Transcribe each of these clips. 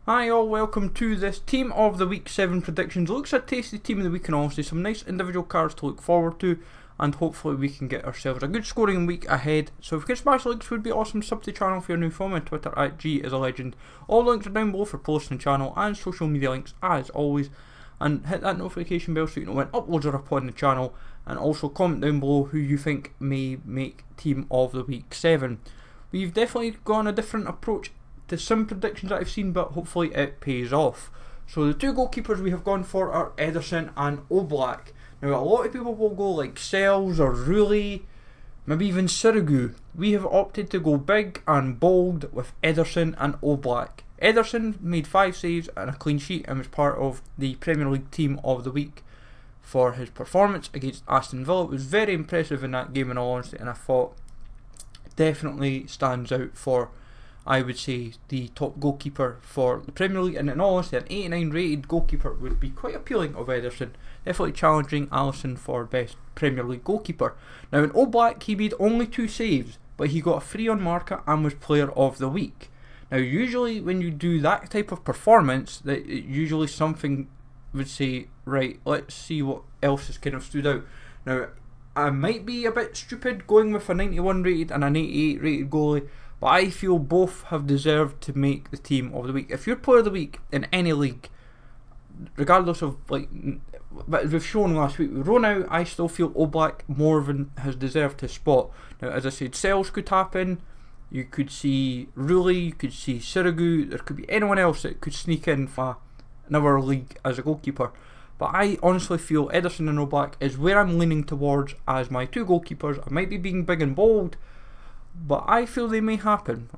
Hi all, welcome to this Team of the Week 7 predictions. Looks a tasty Team of the Week and honestly some nice individual cards to look forward to, and hopefully we can get ourselves a good scoring week ahead. So if you could smash the links would be awesome. Sub to the channel if you're new. Follow me on Twitter at @GIsaLegend. All links are down below for posting the channel and social media links as always. And hit that notification bell so you know when uploads are up on the channel, and also comment down below who you think may make Team of the Week 7. We've definitely gone a different approach to some predictions that I've seen, but hopefully it pays off. So the two goalkeepers we have gone for are Ederson and Oblak. Now a lot of people will go like Sells or Rulli, maybe even Sirigu. We have opted to go big and bold with Ederson and Oblak. Ederson made 5 saves and a clean sheet and was part of the Premier League Team of the Week for his performance against Aston Villa. It was very impressive in that game in all honesty, and I thought definitely stands out for, I would say, the top goalkeeper for the Premier League. And in all honesty, an 89 rated goalkeeper would be quite appealing of Ederson, definitely challenging Alisson for best Premier League goalkeeper. Now in Oblak he made only 2 saves, but he got a free on marker and was player of the week. Now usually when you do that type of performance, that usually something would say, right, let's see what else has kind of stood out. Now I might be a bit stupid going with a 91 rated and an 88 rated goalie, but I feel both have deserved to make the Team of the Week. If you're player of the week in any league, regardless of like, but as we've shown last week with Ronaldo, I still feel Oblak more than has deserved his spot. Now as I said, Sells could happen, you could see Rulli, you could see Sirigu, there could be anyone else that could sneak in for another league as a goalkeeper. But I honestly feel Ederson and Oblak is where I'm leaning towards as my two goalkeepers. I might be being big and bold, but I feel they may happen.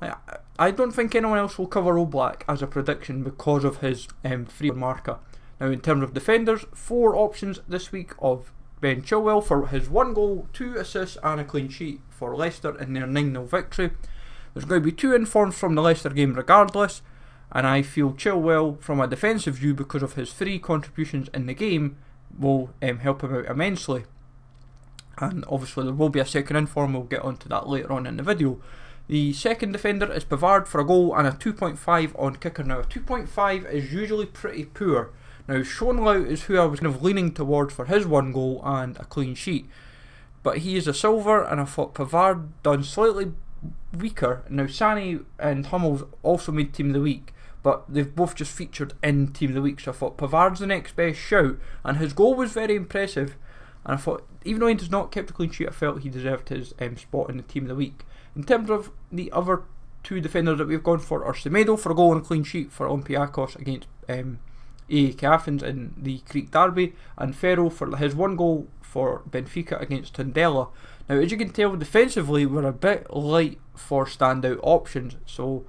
I don't think anyone else will cover Oblak as a prediction because of his free marker. Now in terms of defenders, 4 options this week of Ben Chilwell for his 1 goal, 2 assists and a clean sheet for Leicester in their 9-0 victory. There's going to be 2 informs from the Leicester game regardless, and I feel Chilwell from a defensive view, because of his free contributions in the game, will help him out immensely. And obviously there will be a second inform, we'll get onto that later on in the video. The second defender is Pavard for a goal and a 2.5 on kicker. Now a 2.5 is usually pretty poor. Now Schonlau is who I was kind of leaning towards for his 1 goal and a clean sheet, but he is a silver, and I thought Pavard done slightly weaker. Now Sané and Hummels also made Team of the Week, but they've both just featured in Team of the Week, so I thought Pavard's the next best shout, and his goal was very impressive, and I thought even though he does not keep the clean sheet, I felt he deserved his spot in the Team of the Week. In terms of the other 2 defenders that we've gone for are Semedo for a goal and a clean sheet for Olympiacos against AEK Athens in the Greek derby, and Ferro for his 1 goal for Benfica against Tondela. Now as you can tell, defensively we're a bit light for standout options, so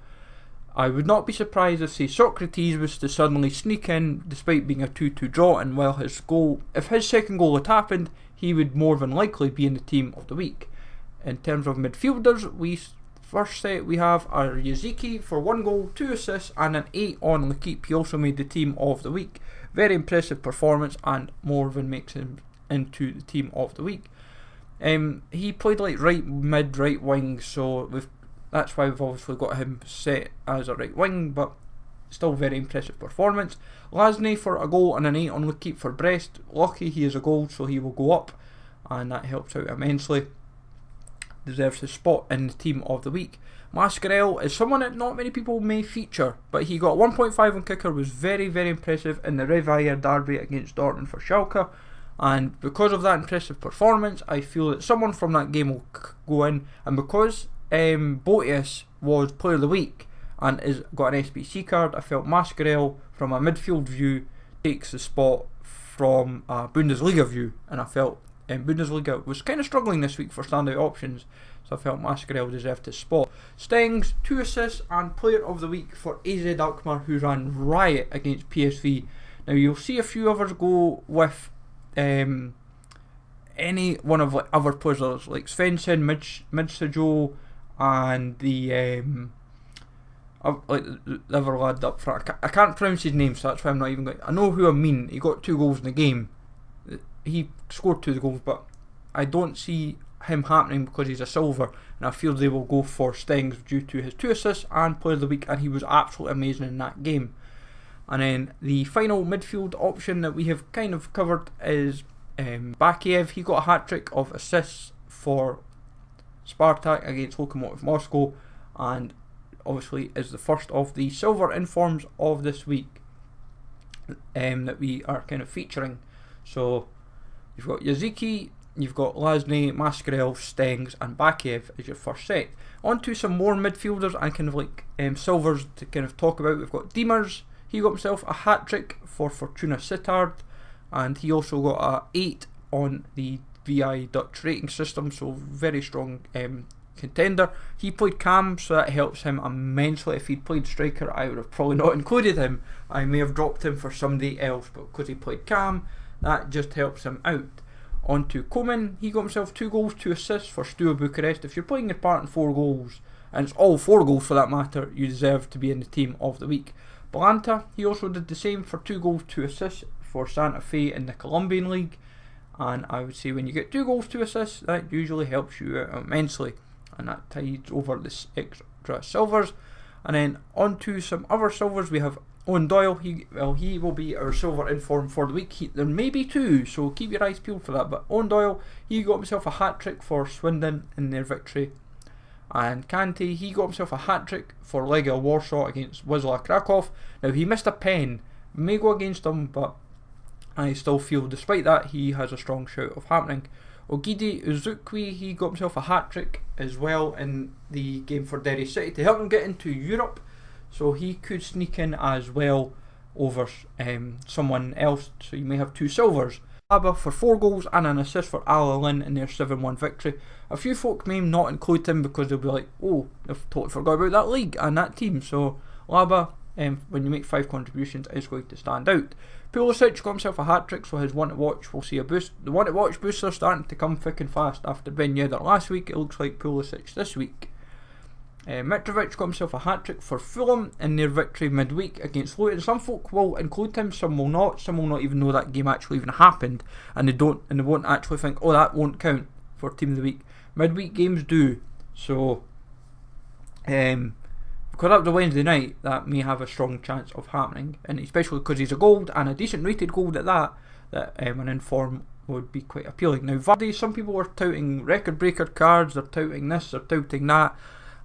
I would not be surprised if, say, Socrates was to suddenly sneak in despite being a 2-2 draw, and while his goal, if his second goal had happened, he would more than likely be in the Team of the Week. In terms of midfielders, first set we have our Yaziki for 1 goal, 2 assists and an 8 on L'Equipe. He also made the Team of the Week. Very impressive performance, and more than makes him into the Team of the Week. He played like right mid, right wing, so that's why we've obviously got him set as a right wing, but still very impressive performance. Lasny for a goal and an 8 on L'Equipe for Brest. Lucky he has a goal, so he will go up, and that helps out immensely. Deserves his spot in the Team of the Week. Mascarell is someone that not many people may feature, but he got 1.5 on kicker, was very, very impressive in the Revier derby against Dortmund for Schalke, and because of that impressive performance, I feel that someone from that game will go in, and because Botius was player of the week and got an SBC card, I felt Mascarell from a midfield view takes the spot from a Bundesliga view, and I felt Bundesliga was kind of struggling this week for standout options, so I felt Mascarell deserved his spot. Stengs, 2 assists and player of the week for AZ Alkmaar, who ran riot against PSV. Now you'll see a few others go with any one of like other players like Svensson, Midsajo, and the other lad up front. I can't pronounce his name, so that's why I'm not even going. I know who I mean. He got 2 goals in the game. He scored 2 goals, but I don't see him happening because he's a silver, and I feel they will go for Stengs due to his 2 assists and player of the week, and he was absolutely amazing in that game. And then the final midfield option that we have kind of covered is Bakiev. He got a hat-trick of assists for Spartak against Lokomotiv Moscow, and obviously is the first of the silver informs of this week that we are kind of featuring. So you've got Yaziki, you've got Lasny, Mascarell, Stengs and Bakiev as your first set. On to some more midfielders and kind of like silvers to kind of talk about. We've got Diemers. He got himself a hat-trick for Fortuna Sittard, and he also got a 8 on the VI Dutch rating system, so very strong contender. He played cam, so that helps him immensely. If he'd played striker, I would have probably not included him. I may have dropped him for somebody else, but because he played cam, that just helps him out. On to Koeman. He got himself 2 goals, 2 assists for Steaua Bucharest. If you're playing your part in 4 goals, and it's all 4 goals for that matter, you deserve to be in the team of the week. Balanta, he also did the same for 2 goals, 2 assists for Santa Fe in the Colombian League. And I would say when you get 2 goals, 2 assists, that usually helps you out immensely. And that tides over this extra silvers. And then on to some other silvers, we have Owen Doyle. He will be our silver inform for the week. There may be 2, so keep your eyes peeled for that. But Owen Doyle, he got himself a hat-trick for Swindon in their victory. And Kante, he got himself a hat-trick for Legia Warsaw against Wisla Krakow. Now he missed a pen, may go against him, but I still feel despite that he has a strong shout of happening. Ogidi Uzukwi, he got himself a hat-trick as well in the game for Derry City to help him get into Europe, so he could sneak in as well over someone else, so you may have 2 silvers. Alaba for 4 goals and an assist for Al Hilal in their 7-1 victory. A few folk may not include him because they'll be like, oh, I've totally forgot about that league and that team. So Alaba, when you make 5 contributions, is going to stand out. Pulisic got himself a hat-trick, so his one to watch will see a boost. The one to watch boosts are starting to come thick and fast. After Ben Yedder last week, it looks like Pulisic this week. Mitrovic got himself a hat-trick for Fulham in their victory midweek against Luton. Some folk will include him, some will not. Some will not even know that game actually even happened, and they won't actually think, oh, that won't count for Team of the Week. Midweek games do, so because that was a Wednesday night, that may have a strong chance of happening, and especially because he's a gold and a decent rated gold at that an inform would be quite appealing. Now Vardy, some people are touting record breaker cards, they're touting this, they're touting that.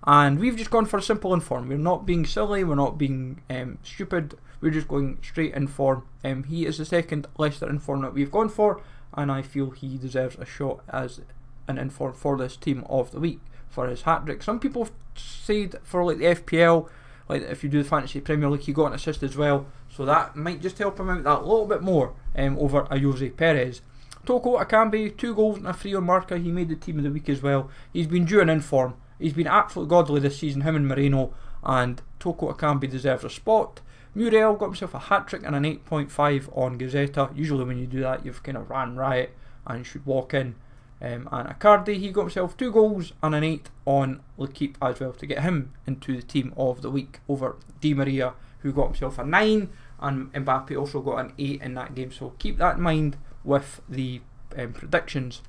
And we've just gone for a simple inform. We're not being silly, we're not being stupid, we're just going straight inform. He is the second Leicester inform that we've gone for, and I feel he deserves a shot as an inform for this team of the week for his hat-trick. Some people have said for like the FPL, like if you do the Fantasy Premier League, he got an assist as well, so that might just help him out that little bit more over a Jose Perez. Toko Akambi, 2 goals and a free on marker. He made the team of the week as well. He's been due an inform. He's been absolutely godly this season, him and Moreno, and Toko Akambi deserves a spot. Muriel got himself a hat-trick and an 8.5 on Gazzetta. Usually when you do that, you've kind of ran riot and you should walk in. And Icardi, he got himself 2 goals and an 8 on L'Equipe as well to get him into the team of the week over Di Maria, who got himself a 9, and Mbappe also got an 8 in that game, so keep that in mind with the predictions.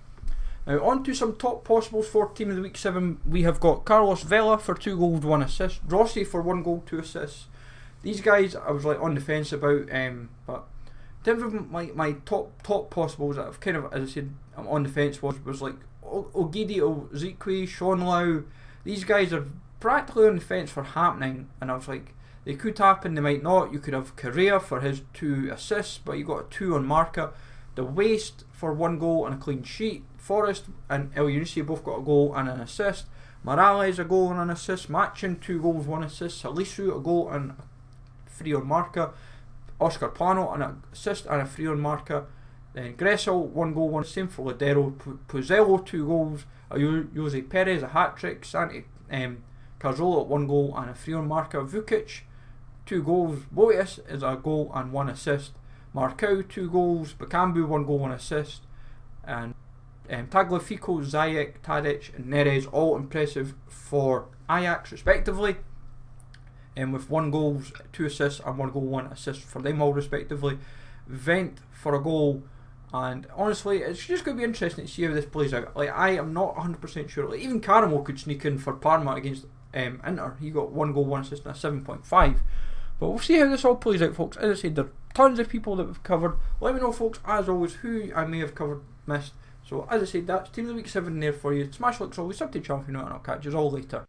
Now on to some top possibles for Team of the Week 7. We have got Carlos Vela for 2 goals, 1 assist. Rossi for 1 goal, 2 assists. These guys I was like on the fence about, but in terms of my top possibles that I've kind of, as I said, I'm on the fence was like Ogidi Ozikwe, Sean Lau. These guys are practically on the fence for happening, and I was like, they could happen, they might not. You could have Correa for his 2 assists, but you got a 2 on marker. The Waste for 1 goal and a clean sheet. Forrest and El Yunisi both got a goal and an assist. Morales a goal and an assist. Machin 2 goals, 1 assist. Salisu a goal and a free on marker. Oscar Plano an assist and a free on marker. Then Gressel 1 goal, 1. Same for Ladero. Puzzello 2 goals. Jose Perez a hat-trick. Santi Cazorla 1 goal and a free on marker. Vukic 2 goals. Boetius is a goal and 1 assist. Marcao 2 goals. Bakambu 1 goal, 1 assist. And Tagliafico, Ziyech, Tadic and Neres all impressive for Ajax respectively, with 1 goal, 2 assists and 1 goal, 1 assist for them all respectively. Vent for a goal, and honestly it's just going to be interesting to see how this plays out. Like, I am not 100% sure. Like, even Caramo could sneak in for Parma against Inter. He got 1 goal, 1 assist and a 7.5. But we'll see how this all plays out, folks. As I said, there are tons of people that we've covered. Let me know, folks, as always, who I may have covered, missed. So, as I said, that's Team of the Week 7 there for you. Smash like always, sub to champion, and I'll catch you all later.